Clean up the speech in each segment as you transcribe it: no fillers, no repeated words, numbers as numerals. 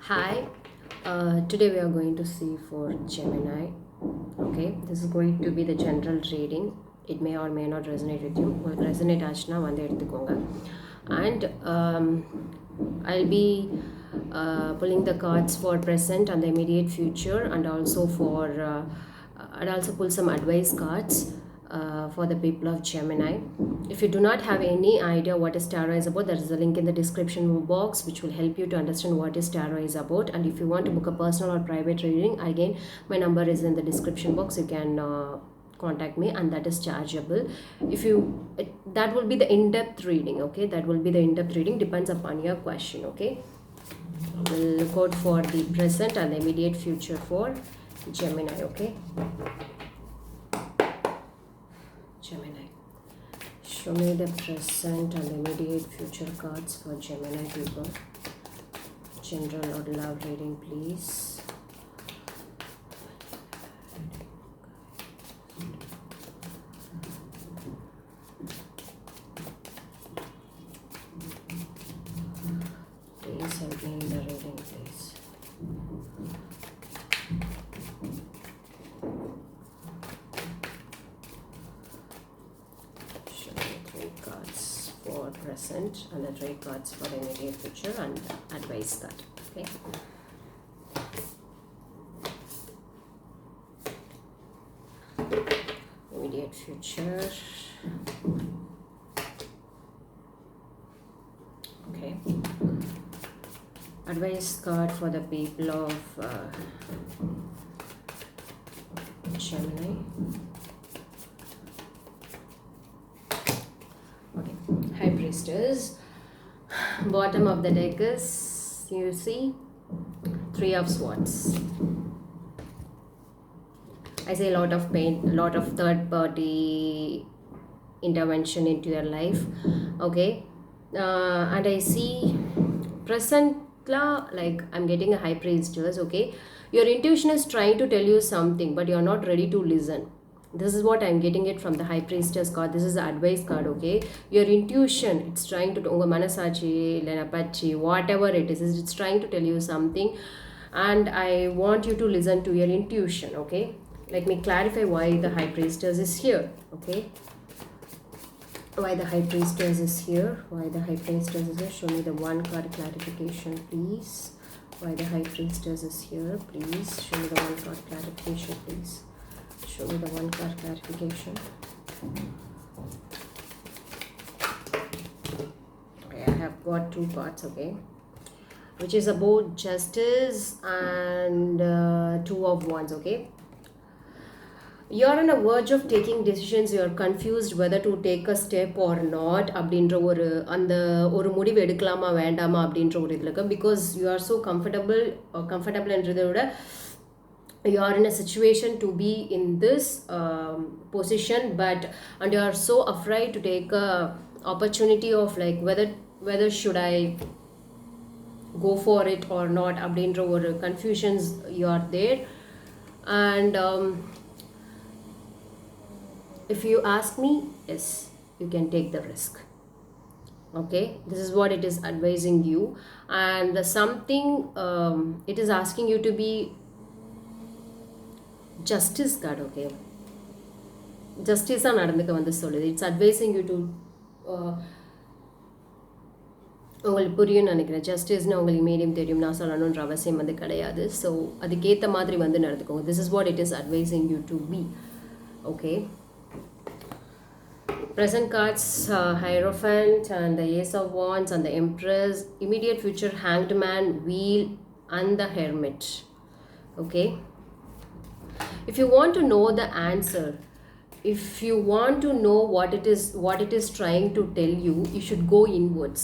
Hi, today we are going to see for Gemini. Okay, this is going to be the general reading. It may or may not resonate with you. Well, resonate ஆச்சுன்னா வந்து எடுத்துக்கோங்க. And I'll be pulling the cards for present and the immediate future, and also for I'll also pull some advice cards for the people of Gemini. If you do not have any idea what is tarot is about, there is a link in the description box which will help you to understand what is tarot is about. And if you want to book a personal or private reading, again my number is in the description box. You can contact me, and that is chargeable. If you that will be the in-depth reading. Okay, that will be the in-depth reading, depends upon your question. Okay, we'll look out for the present and the immediate future for Gemini. Okay, Gemini, show me the present and immediate future cards for Gemini people. General or love reading, please. Please help me in the reading, please. Show me 3 cards for present and the 3 cards for the immediate future and advice card. Okay. Immediate future. Okay. Advice card for the people of Gemini. Okay. High Priestess. Bottom of the deck is, you see, 3 of Swords. I say a lot of pain, a lot of third party intervention into your life. Okay. And I see present, like I'm getting a High Priestess. Okay, your intuition is trying to tell you something, but you're not ready to listen. This is what I'm getting it from the High Priestess card. This is the advice card. Okay, your intuition, it's trying to unga manasachi illana pachi, whatever it is, it's trying to tell you something, and I want you to listen to your intuition. Okay, let me clarify why the High Priestess is here. Okay, why the High Priestess is here. Why the High Priestess is here. Show me the 1 card clarification, please. Why the High Priestess is here, please. Show me the 1 card clarification, please. Show me the 1 card clarification. Okay, I have got 2 cards. Okay, which is about justice and 2 of Wands. Okay, you're on a verge of taking decisions. You're confused whether to take a step or not அப்படின்ற ஒரு முடிவு எடுக்கலாமா வேண்டாமா அப்படின்ற ஒரு இதில் இருக்கு. Because you are so comfortableன்றதை விட you are in a situation to be in this position, and you are so afraid to take a opportunity of like whether should I go for it or not அப்படின்ற ஒரு confusions you are there. And if you ask me, yes, you can take the risk. Okay, this is what it is advising you. And something it is asking you to be justice card. Okay, justice ஆ நடந்துக்க வந்து சொல்லுது. It's advising you to உங்களுக்கு புரியும்னு நினைக்கிறேன். ஜஸ்டிஸ்னு உங்களுக்கு medium தெரியும், நான் சொல்லணுன்ற அவசியம் வந்து கிடையாது. ஸோ அதுக்கேற்ற மாதிரி வந்து நடந்துக்கோங்க. This is what it is advising you to be. Okay, present cards, Hierophant and the Ace of Wands and the Empress. Immediate future, Hanged Man, Wheel and the Hermit. Okay, if you want to know the answer, if you want to know what it is trying to tell you, you should go inwards.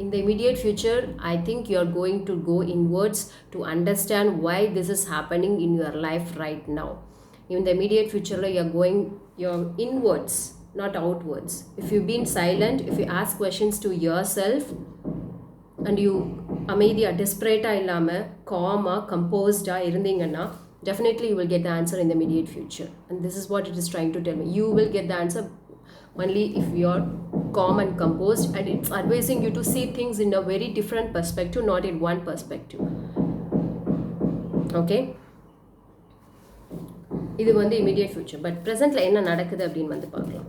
In the immediate future, I think you're going to go inwards to understand why this is happening in your life right now. In the immediate future, you're inwards, not outwards. If you've been silent, if you ask questions to yourself and you அமைதியா டெஸ்பரேட்டா இல்லாம gamma கம்போஸ்டா இருந்தீங்கன்னா definitely you will get the answer in the immediate future. And this is what it is trying to tell me. You will get the answer only if you're calm and composed, and it's advising you to see things in a very different perspective, not in one perspective. Okay, இது வந்து immediate future. But ப்ரெசென்ட்டில் என்ன நடக்குது அப்படின்னு வந்து பார்க்கலாம்.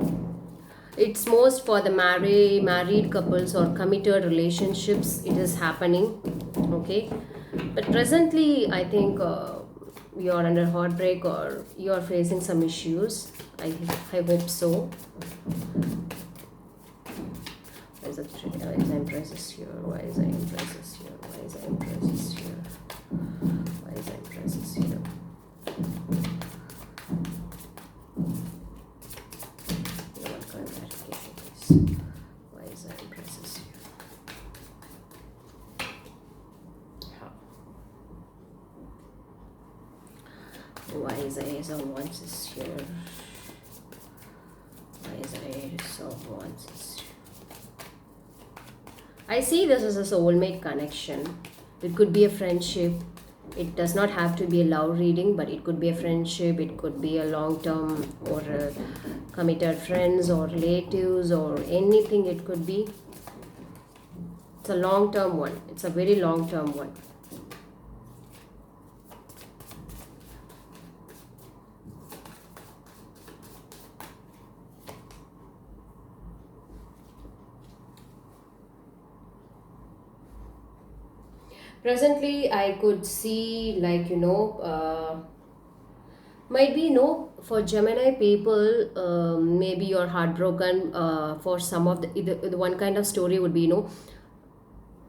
It's most for the married couples or committed relationships it is happening. Okay, but presently I think you're under heartbreak or you're facing some issues. I hope so. Why is the Empress is here? Why is the Empress is here? Why is the Empress is here? Why is the Empress is here? Why is the Empress is here? How? Why is the Ace of Wands is here? Why is the Ace of Wands is here? I see this as a soulmate connection. It could be a friendship. It does not have to be a love reading, but it could be a friendship. It could be a long term or committed friends or relatives or anything it could be. It's a long term one. It's a very long term one. Presently I could see, like, might be for Gemini people, maybe you're heartbroken. For some of the one kind of story would be,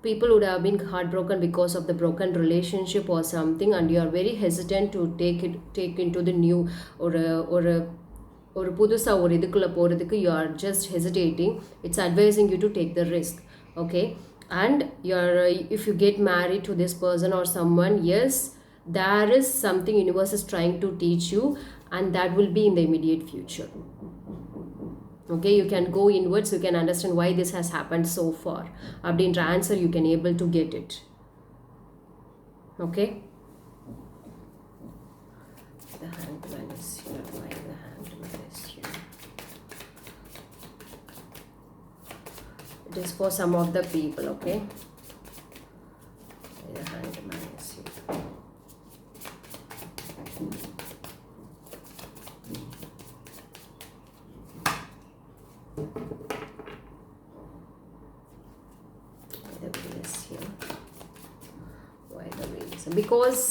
people would have been heartbroken because of the broken relationship or something, and you are very hesitant to take into the new or புதுசா ஒரு இதுக்குள்ள போறதுக்கு you are just hesitating. It's advising you to take the risk. Okay, and if you get married to this person or someone, yes, there is something universe is trying to teach you, and that will be in the immediate future. Okay, you can go inwards, you can understand why this has happened so far. Abdinra answer you can able to get it. Okay, the Hangman is here. Why the Hangman is here? It is for some of the people. Okay, the Hangman is here. The wheel is here. Why the wheel is here? Because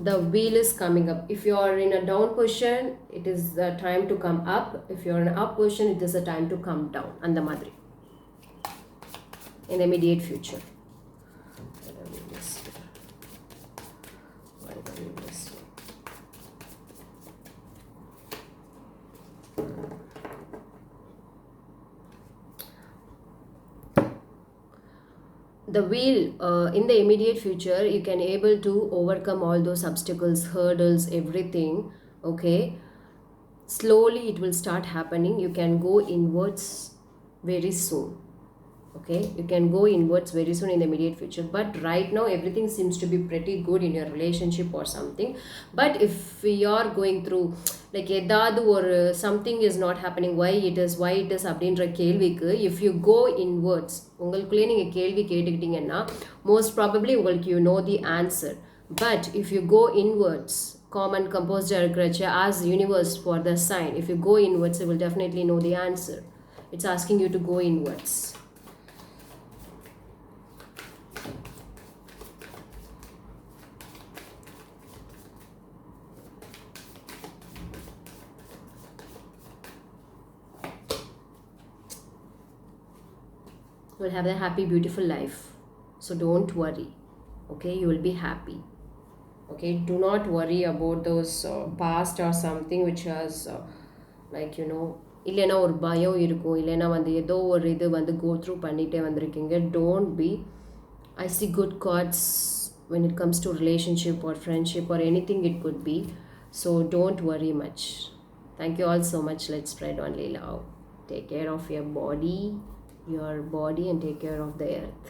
the wheel is coming up. If you are in a down position, it is the time to come up. If you are in an up position, it is the time to come down. And the madri in the immediate future. Why the wheel is here? Why the wheel is here? The wheel, in the immediate future you can able to overcome all those obstacles, hurdles, everything. Okay, slowly it will start happening. You can go inwards very soon. Okay, you can go inwards very soon in the immediate future, but right now everything seems to be pretty good in your relationship or something. But if you are going through like edadu or something is not happening, why it is அப்படின்ற கேள்விக்கு if you go inwards, உங்களுக்குள்ளே நீங்கள் கேள்வி கேட்டுக்கிட்டீங்கன்னா most probably உங்களுக்கு you know the answer. But if you go inwards, common composed இருக்கிறச்ச ask universe for the sign. If you go inwards, you will definitely know the answer. It's asking you to go inwards. You will have a happy, beautiful life. So don't worry. Okay, you will be happy. Okay, do not worry about those past or something which has like இல்லைன்னா ஒரு பயம் இருக்கும், இல்லைன்னா வந்து ஏதோ ஒரு இது வந்து go through பண்ணிட்டே வந்திருக்கீங்க. Don't be. I see good cards when it comes to relationship or friendship or anything it could be. So don't worry much. Thank you all so much. Let's spread only love. Take care of your body and take care of the earth.